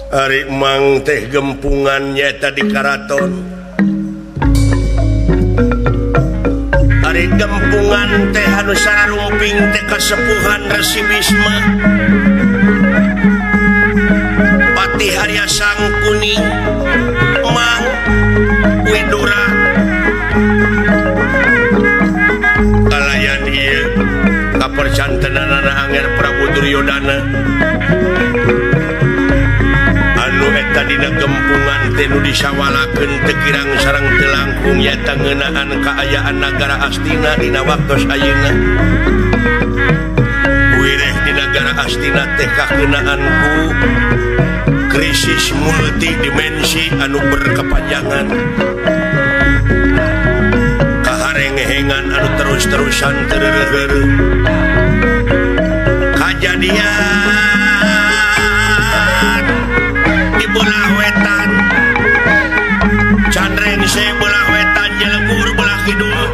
Ari mang teh gempungannya tadi karaton. Ari gempungan teh anu sararumping teh kasepuhan Resi Bisma. Patih Arya Sang Kuning Mang Widura kalayan ieu kapercantenanana Anger Prabu Duryodana anu eta dina gempungan teh nu disawalakeun teu kirang sareng teu langkung nyaeta ngeunaan kaayaan nagara Astina dina waktos ayeuna. Wireh di nagara Astina teh kakeunaan ku krisis multidimensi anu berkepanjangan, kaharengehengan anu terus-terusan tereureureuh, kajadian di belah wetan Candreng se belah wetan Jelenggur belah kidul,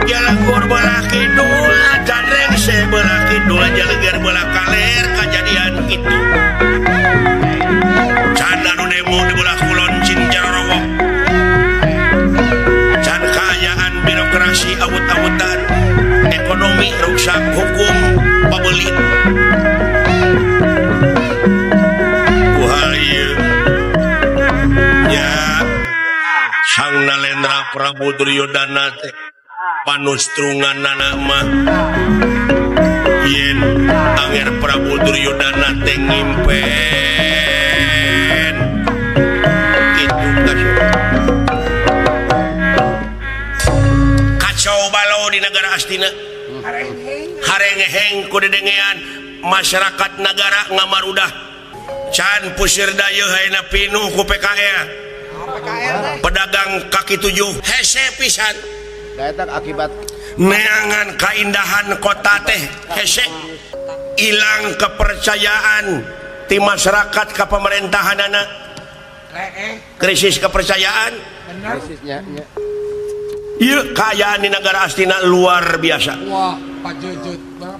Jelenggur belah kidul, Candreng se belah kidul, Jelenggur belah kaler. Kajadian gitu can anu nemu di belah kulon Cincarorowo, can kaayaan birokrasi awut-awutan, ekonomi rusak, hukum pabelit kuhal ieu nya Sang Nalendra Prabu Duryodana teh panustrunganna mah yen Anger Prabu Duryodana teh ngimpen kitu kacau balau di negara Astina, harengeheng ku dedengean masyarakat negara ngamarudah can pusir dayeuh hayeuna pinuh ku PKL pedagang kaki tujuh hese pisan eta akibat neangan kaindahan kota teh hese, ilang kepercayaan di masyarakat ke pemerintahanana, krisis kepercayaan. krisisnya Ieu kaayaan di negara Astina luar biasa. Wah, Pak Jujut.